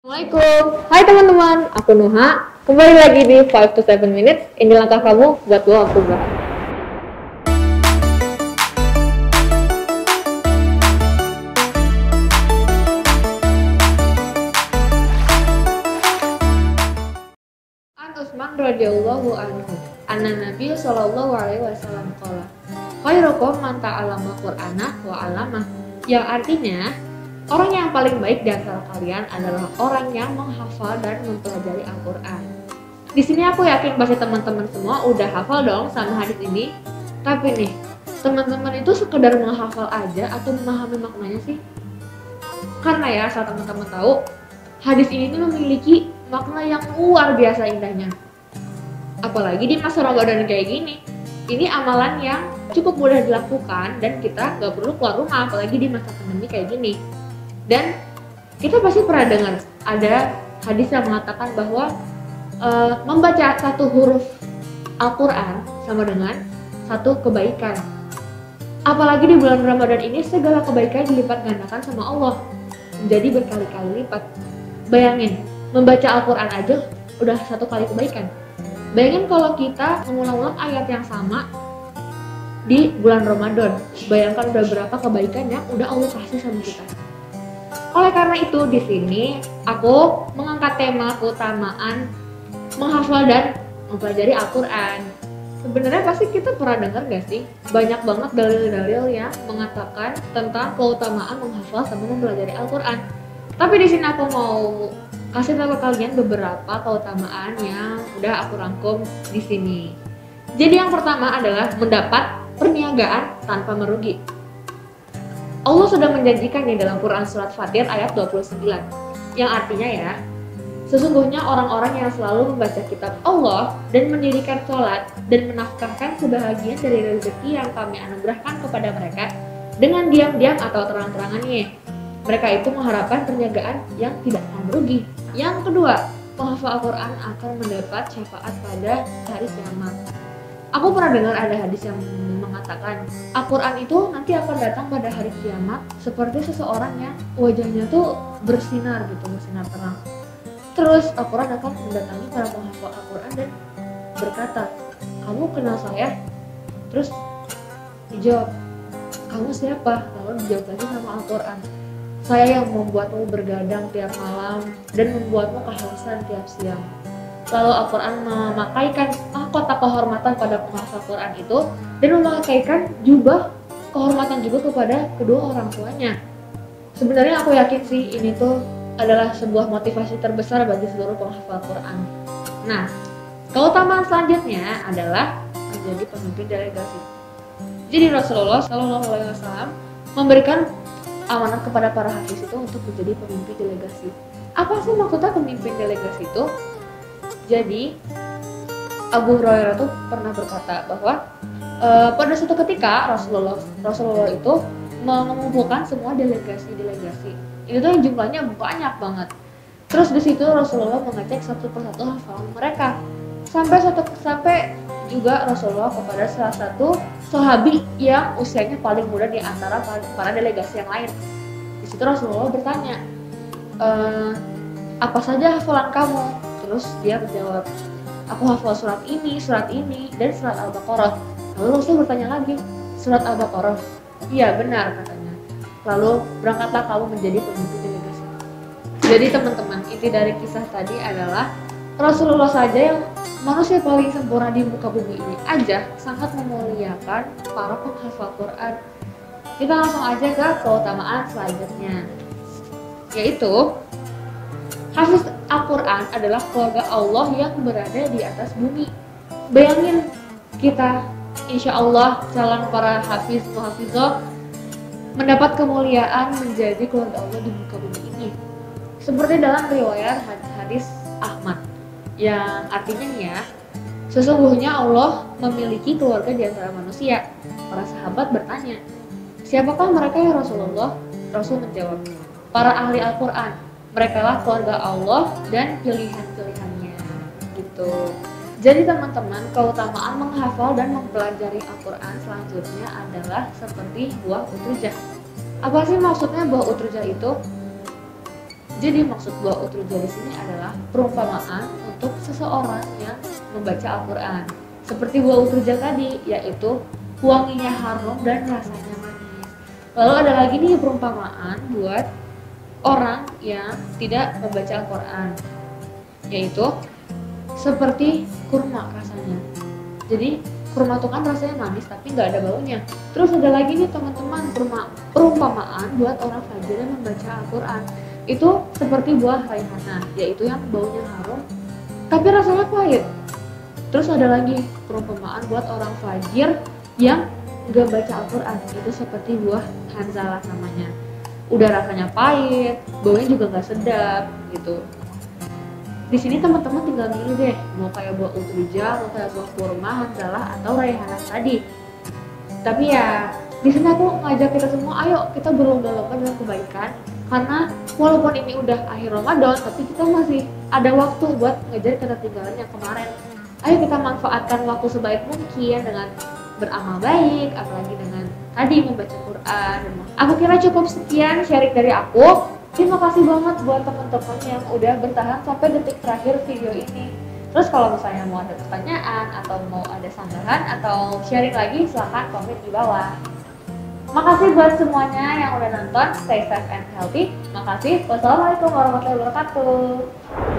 Assalamualaikum, hai teman-teman, aku Nuha. Kembali lagi di 5 to 7 minutes. Ini langkah kamu buat lo waktu berat. An Utsman radhiyallahu anhu, anna Nabi sallallahu alaihi wasallam qala, khairukum man ta'allama Qur'ana wa 'allamah. Yang artinya, orang yang paling baik di antara kalian adalah orang yang menghafal dan mempelajari Al-Quran. Di sini aku yakin pasti teman-teman semua udah hafal dong sama hadis ini. Tapi nih, teman-teman itu sekedar menghafal aja atau memahami maknanya sih? Karena ya, saat teman-teman tahu, hadis ini tuh memiliki makna yang luar biasa indahnya. Apalagi di masa Ramadan kayak gini. Ini amalan yang cukup mudah dilakukan dan kita gak perlu keluar rumah, apalagi di masa pandemi kayak gini. Dan kita pasti pernah dengar ada hadis yang mengatakan bahwa membaca satu huruf Al-Quran sama dengan satu kebaikan. Apalagi di bulan Ramadan ini segala kebaikan dilipat gandakan sama Allah menjadi berkali-kali lipat. Bayangin, membaca Al-Quran aja udah satu kali kebaikan. Bayangin kalau kita mengulang-ulang ayat yang sama di bulan Ramadan. Bayangkan udah berapa kebaikan yang udah Allah kasih sama kita. Oleh karena itu di sini aku mengangkat tema keutamaan menghafal dan mempelajari Al-Quran. Sebenarnya pasti kita pernah dengar gak sih? Banyak banget dalil-dalil yang mengatakan tentang keutamaan menghafal sama mempelajari Al-Quran. Tapi di sini aku mau kasih tahu ke kalian beberapa keutamaan yang udah aku rangkum di sini. Jadi yang pertama adalah mendapat perniagaan tanpa merugi. Allah sudah menjanjikan di dalam Quran surat Fatir ayat 29, yang artinya ya, sesungguhnya orang-orang yang selalu membaca kitab Allah dan mendirikan sholat dan menafkahkan sebahagian dari rezeki yang kami anugerahkan kepada mereka dengan diam-diam atau terang-terangannya, mereka itu mengharapkan perniagaan yang tidak akan merugi. Yang kedua, penghafal Al-Quran akan mendapat syafaat pada hari kiamat. Aku pernah dengar ada hadis yang mengatakan Al-Quran itu nanti akan datang pada hari kiamat seperti seseorang yang wajahnya tuh bersinar gitu, bersinar terang. Terus Al-Quran akan mendatangi para penghafal Al-Quran dan berkata, kamu kenal saya? Terus dijawab, kamu siapa? Lalu dijawab lagi sama Al-Quran, saya yang membuatmu bergadang tiap malam dan membuatmu kehausan tiap siang. Lalu Al-Quran memakaikan mahkota kehormatan pada penghafal Al-Quran itu dan memakaikan jubah kehormatan juga kepada kedua orang tuanya. Sebenarnya aku yakin sih ini tuh adalah sebuah motivasi terbesar bagi seluruh penghafal Al-Quran. Nah, keutamaan selanjutnya adalah menjadi pemimpin delegasi. Jadi Rasulullah SAW memberikan amanat kepada para hafiz itu untuk menjadi pemimpin delegasi. Apa sih maksudnya pemimpin delegasi itu? Jadi Abu Hurairah tuh pernah berkata bahwa pada suatu ketika Rasulullah itu mengumpulkan semua delegasi. Itu tuh jumlahnya banyak banget. Terus di situ Rasulullah mengecek satu persatu hafalan mereka. Sampai juga Rasulullah kepada salah satu sahabi yang usianya paling muda di antara para delegasi yang lain. Di situ Rasulullah bertanya, apa saja hafalan kamu? Terus dia menjawab, aku hafal surat ini, dan surat Al-Baqarah. Lalu Rasul bertanya lagi, surat Al-Baqarah? Iya benar katanya. Lalu berangkatlah kamu menjadi pemimpin delegasi. Jadi teman-teman, inti dari kisah tadi adalah Rasulullah saja yang manusia paling sempurna di muka bumi ini aja sangat memuliakan para penghafal Quran. Kita langsung aja ke keutamaan selanjutnya, yaitu hafiz Al-Quran adalah keluarga Allah yang berada di atas bumi. Bayangin kita insya Allah calon para hafiz muhafizah mendapat kemuliaan menjadi keluarga Allah di muka bumi ini. Seperti dalam riwayat hadis Ahmad yang artinya nih ya, sesungguhnya Allah memiliki keluarga di antara manusia. Para sahabat bertanya, siapakah mereka ya Rasulullah? Rasul menjawab, para ahli Al-Quran. Mereka lah keluarga Allah dan pilihan-pilihannya gitu. Jadi teman-teman, keutamaan menghafal dan mempelajari Al-Quran selanjutnya adalah seperti buah utrujah. Apa sih maksudnya buah utrujah itu? Jadi maksud buah utruja di sini adalah perumpamaan untuk seseorang yang membaca Al-Quran. Seperti buah utruja tadi, yaitu wanginya harum dan rasanya manis. Lalu ada lagi nih perumpamaan buat orang yang tidak membaca Al-Quran, yaitu seperti kurma rasanya. Jadi kurma itu kan rasanya manis tapi nggak ada baunya. Terus ada lagi nih teman-teman perumpamaan buat orang fajir yang membaca Al-Quran. Itu seperti buah raihana, yaitu yang baunya harum tapi rasanya pahit. Terus ada lagi perumpamaan buat orang fajir yang nggak baca Al-Quran, itu seperti buah hanzalah namanya. Udah rasanya pahit, baunya juga nggak sedap gitu. Di sini teman-teman tinggal milih deh, mau kayak buah utruja, mau kayak buah kurma, hanzalah, atau raihanah tadi. Tapi ya, di sini aku ngajak kita semua, ayo kita berlomba-lomba dalam kebaikan. Karena walaupun ini udah akhir Ramadan, tapi kita masih ada waktu buat ngejar ketertinggalan yang kemarin. Ayo kita manfaatkan waktu sebaik mungkin dengan beramal baik, apalagi dengan tadi membaca Quran. Aku kira cukup sekian sharing dari aku. Terima kasih banget buat teman-teman yang udah bertahan sampai detik terakhir video ini. Terus kalau misalnya mau ada pertanyaan atau mau ada sanggahan atau sharing lagi, silahkan komen di bawah. Makasih buat semuanya yang udah nonton. Stay safe and healthy. Makasih. Wassalamualaikum warahmatullahi wabarakatuh.